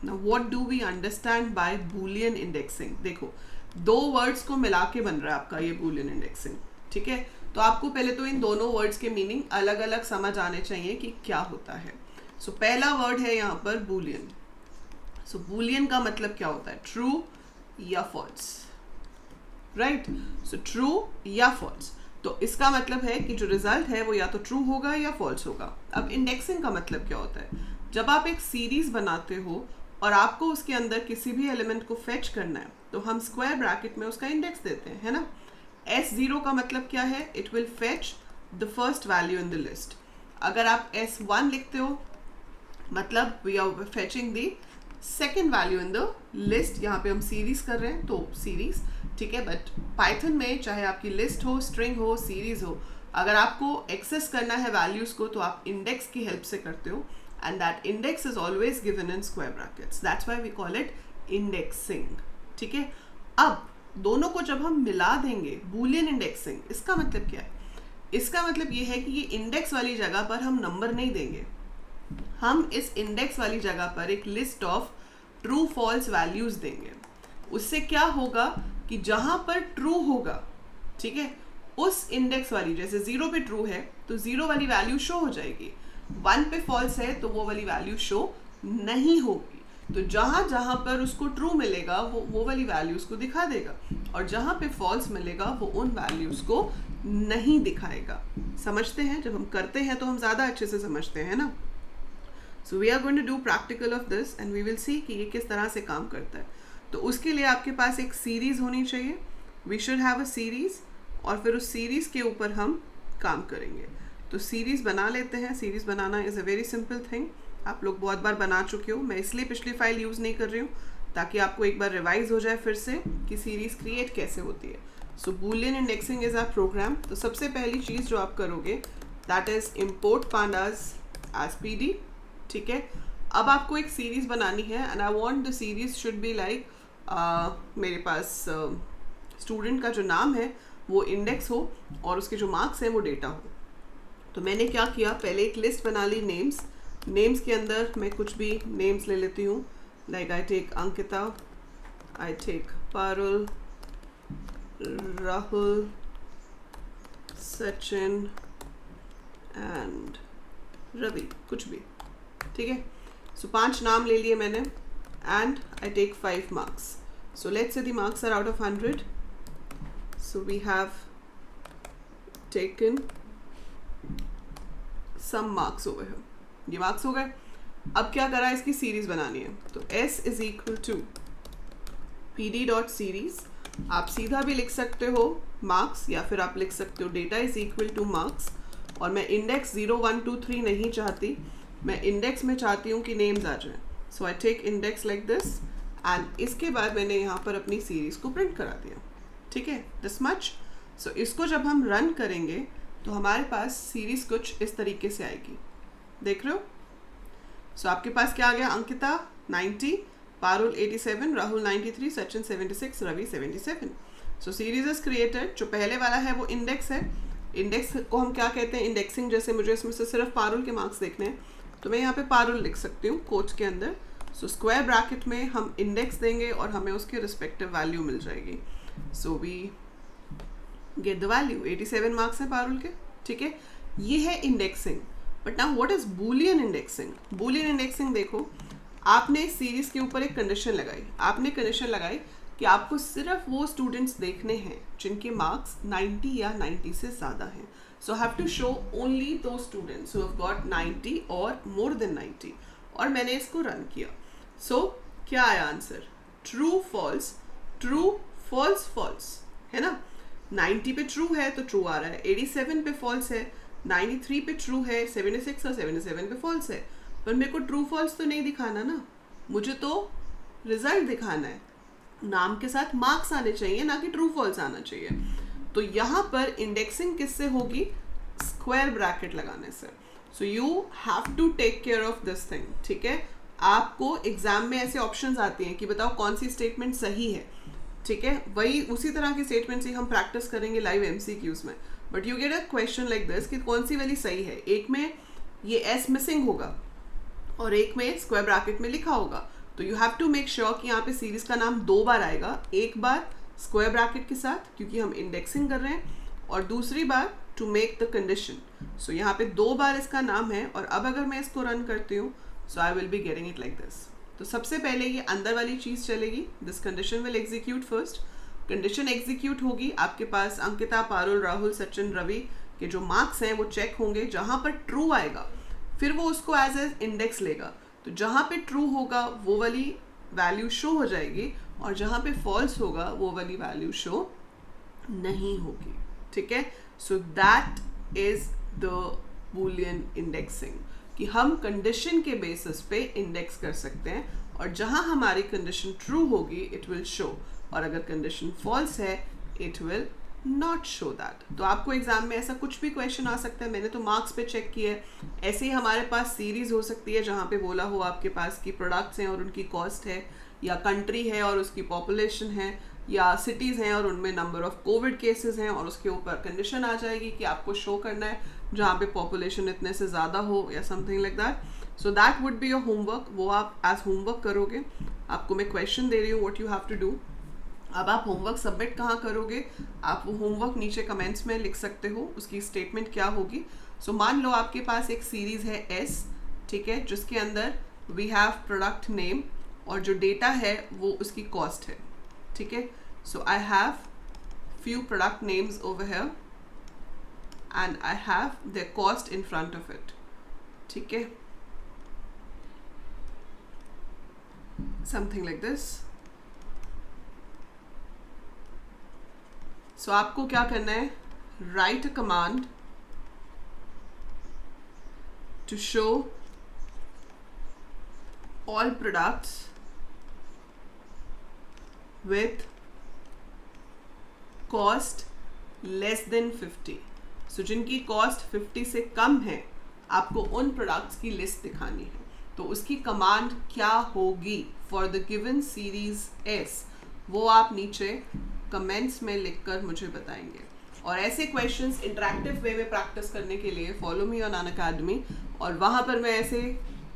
Now what do we understand by Boolean indexing? देखो, दो words को मिला के बन रहा है आपका ये Boolean indexing, ठीक है? तो आपको पहले तो इन दोनों वर्ड्स के मीनिंग अलग अलग समझ आने चाहिए कि क्या होता है. सो पहला वर्ड है यहाँ पर Boolean. सो Boolean का मतलब क्या होता है? ट्रू या फॉल्स, राइट? सो ट्रू या फॉल्स. तो इसका मतलब है कि जो रिजल्ट है वो या तो ट्रू होगा या फॉल्स होगा. अब इंडेक्सिंग का मतलब क्या होता है? जब आप एक सीरीज बनाते हो और आपको उसके अंदर किसी भी एलिमेंट को फेच करना है तो हम स्क्वायर ब्रैकेट में उसका इंडेक्स देते हैं, है ना? S0 का मतलब क्या है? It will fetch the first value in the list. अगर आप S1 लिखते हो मतलब we are fetching the second value in the list. यहाँ पे हम सीरीज कर रहे हैं तो सीरीज, ठीक है? बट पाइथन में चाहे आपकी लिस्ट हो, स्ट्रिंग हो, सीरीज हो, अगर आपको एक्सेस करना है वैल्यूज को तो आप इंडेक्स की हेल्प से करते हो. And that index is always given in square brackets. That's why we call it indexing. ठीक है? अब दोनों को जब हम मिला देंगे, Boolean indexing, इसका मतलब क्या है? इसका मतलब ये है कि ये इंडेक्स वाली जगह पर हम नंबर नहीं देंगे. हम इस इंडेक्स वाली जगह पर एक list of true false values देंगे. उससे क्या होगा कि जहां पर ट्रू होगा, ठीक है, उस इंडेक्स वाली, जैसे 0 पे ट्रू है तो 0 वाली वैल्यू शो हो जाएगी. 1 पे फॉल्स है तो वो वाली वैल्यू शो नहीं होगी. तो जहां जहां पर उसको ट्रू मिलेगा वो वाली वैल्यूज को दिखा देगा, और जहां पे फॉल्स मिलेगा वो उन वैल्यूज को नहीं दिखाएगा. समझते हैं? जब हम करते हैं तो हम ज़्यादा अच्छे से समझते हैं ना. So we are going to do practical of this and we will see कि ये किस तरह से काम करता है. तो उसके लिए आपके पास एक सीरीज़ होनी चाहिए. We should have a series, और फिर उस सीरीज़ के ऊपर हम काम करेंगे. तो सीरीज़ बना लेते हैं. Series banana is a very simple thing. आप लोग बहुत बार बना चुके हो. मैं इसलिए पिछली फाइल यूज़ नहीं कर रही हूँ ताकि आपको एक बार रिवाइज हो जाए फिर से कि सीरीज़ क्रिएट कैसे होती है. So Boolean indexing is our program. तो सबसे पहली चीज़ जो आप करोगे that is import pandas as pd. ठीक है? अब आपको एक सीरीज़ बनानी है and I want the series should be like, मेरे पास स्टूडेंट का जो नाम है वो इंडेक्स हो और उसके जो मार्क्स हैं वो डेटा हो. तो मैंने क्या किया, पहले एक लिस्ट बना ली नेम्स के अंदर मैं कुछ भी नेम्स ले लेती हूँ. Like I take Ankita, I take Parul, Rahul, Sachin and Ravi, कुछ भी. ठीक है? सो 5 नाम ले लिए मैंने and I take 5 marks. So let's say the marks are out of 100. So we have taken some marks over here. ये मार्क्स हो गए. अब क्या करा, इसकी सीरीज बनानी है. तो s is equal to pd dot series. आप सीधा भी लिख सकते हो मार्क्स, या फिर आप लिख सकते हो data is equal two marks. और मैं इंडेक्स 0 1 2 3 नहीं चाहती, मैं इंडेक्स में चाहती हूँ कि नेम्स आ जाए. So I take index like this and इसके बाद मैंने यहाँ पर अपनी सीरीज को प्रिंट करा दिया. ठीक है? This much. सो इसको जब हम रन करेंगे तो हमारे पास सीरीज कुछ इस तरीके से आएगी. देख रहे हो? सो आपके पास क्या आ गया, Ankita 90, Parul 87, Rahul 93, Sachin 76, Ravi 77. So series is created. जो पहले वाला है वो इंडेक्स है. इंडेक्स को हम क्या कहते हैं, इंडेक्सिंग. जैसे मुझे इसमें से सिर्फ पारुल के मार्क्स देखने हैं तो मैं यहाँ पे पारुल लिख सकती हूँ कोट्स के अंदर. सो स्क्वायर ब्रैकेट में हम इंडेक्स देंगे और हमें उसकी रिस्पेक्टिव वैल्यू मिल जाएगी. So we get the value. 87 marks हैं पारुल के. ठीक है? ये है indexing. But now what is Boolean indexing? Boolean indexing देखो, आपने सीरीज के ऊपर एक कंडीशन लगाई. आपने कंडीशन लगाई कि आपको सिर्फ वो स्टूडेंट्स देखने हैं जिनके मार्क्स 90 या 90 से ज़्यादा हैं. So have to show only दो स्टूडेंट्स हु हैव गॉट 90 और मोर देन 90. और मैंने इसको रन किया. सो क्या आया answer? True false, true false false, है ना? 90 पे ट्रू है तो ट्रू आ रहा है, 87 पे फॉल्स है, 93 पे ट्रू है, 76 और 77 पे फॉल्स है. पर मेरे को ट्रू फॉल्स तो नहीं दिखाना ना, मुझे तो रिजल्ट दिखाना है. नाम के साथ मार्क्स आने चाहिए, ना कि ट्रू फॉल्स आना चाहिए. तो यहाँ पर इंडेक्सिंग किससे होगी? स्क्वायर ब्रैकेट लगाने से. So you have to take care of this thing. ठीक है? आपको एग्जाम में ऐसे ऑप्शंस आती हैं कि बताओ कौन सी स्टेटमेंट सही है. ठीक है? वही उसी तरह की स्टेटमेंट्स ही हम प्रैक्टिस करेंगे लाइव MCQs में. But you get a question like this कि कौन सी वाली सही है. एक में ये S मिसिंग होगा और एक में स्क्वायर ब्रैकेट में लिखा होगा। तो you have to make sure कि यहाँ पे सीरीज का नाम 2 बार आएगा, एक बार स्क्वायर ब्रैकेट के साथ क्योंकि हम इंडेक्सिंग कर रहे हैं, और दूसरी बार टू मेक द कंडीशन। सो यहाँ पे 2 बार इसका नाम है, और अब अगर मैं इसको रन करती हूँ so I will be getting it like this. तो सबसे पहले ये अंदर वाली चीज़ चलेगी, this condition will execute first. Condition execute होगी, आपके पास अंकिता, पारुल, राहुल, सचिन, रवि के जो मार्क्स हैं वो चेक होंगे। जहाँ पर ट्रू आएगा फिर वो उसको एज ए इंडेक्स लेगा। तो जहाँ पे ट्रू होगा वो वाली वैल्यू शो हो जाएगी, और जहाँ पे फॉल्स होगा वो वाली वैल्यू शो नहीं होगी। ठीक है, so that is the Boolean indexing, कि हम कंडीशन के बेसिस पे इंडेक्स कर सकते हैं, और जहाँ हमारी कंडीशन ट्रू होगी इट विल शो, और अगर कंडीशन फॉल्स है it will not show that. तो आपको एग्जाम में ऐसा कुछ भी क्वेश्चन आ सकता है, मैंने तो मार्क्स पे चेक किया है। ऐसे ही हमारे पास सीरीज हो सकती है जहाँ पे बोला हो आपके पास कि प्रोडक्ट्स हैं और उनकी कॉस्ट है, या कंट्री है और उसकी पॉपुलेशन है, या सिटीज़ हैं और उनमें नंबर ऑफ कोविड केसेस हैं, और उसके ऊपर कंडीशन आ जाएगी कि आपको शो करना है जहाँ पे पॉपुलेशन इतने से ज़्यादा हो या something like that. So that would be your homework, वो आप एज होमवर्क करोगे। आपको मैं क्वेश्चन दे रही हूँ what you have to do. अब आप होमवर्क सबमिट कहाँ करोगे, आप वो होमवर्क नीचे कमेंट्स में लिख सकते हो, उसकी स्टेटमेंट क्या होगी। सो मान लो आपके पास एक सीरीज़ है एस, ठीक है, जिसके अंदर वी हैव प्रोडक्ट नेम और जो डेटा है वो उसकी कॉस्ट है। ठीक है, so I have few product names over here and I have their cost in front of it. ठीक है, something like this. So आपको क्या करना है, write a command to show all products with cost less than 50. So जिनकी cost 50 से कम है आपको उन products की list दिखानी है। तो उसकी command क्या होगी for the given series S, वो आप नीचे comments में लिखकर मुझे बताएंगे। और ऐसे questions interactive way में practice करने के लिए follow me on Unacademy, और वहाँ पर मैं ऐसे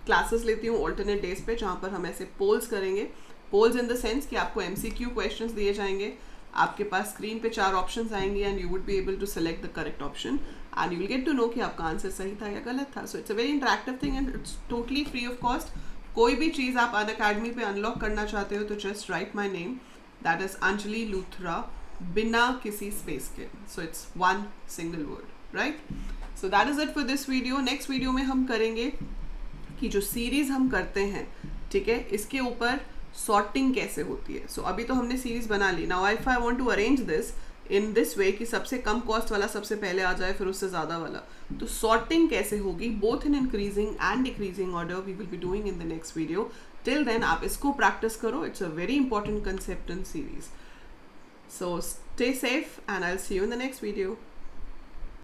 classes लेती हूँ alternate days पे, जहाँ पर हम ऐसे polls करेंगे। polls in the sense कि आपको MCQ questions दिए जाएंगे, आपके पास स्क्रीन पे 4 ऑप्शंस आएंगे and you would be able to select the correct option and you will get to know कि आपका आंसर सही था या गलत था। So it's a very interactive thing and it's totally free of cost. कोई भी चीज़ आप अनअकैडमी पे अनलॉक करना चाहते हो तो just right my name, that is Anjali Luthra, बिना किसी स्पेस के। So it's one single word, right. So that is it for this video. Next video में हम करेंगे कि जो सीरीज हम करते हैं, ठीक है, इसके ऊपर सॉर्टिंग कैसे होती है। सो अभी तो हमने सीरीज बना ली। Now if I want to arrange this in this way कि सबसे कम कॉस्ट वाला सबसे पहले आ जाए फिर उससे ज़्यादा वाला, तो सॉर्टिंग कैसे होगी both in increasing and decreasing order we will be doing in the next video. Till then आप इसको प्रैक्टिस करो, it's a very important concept in series. So stay safe and I will see you in the next video.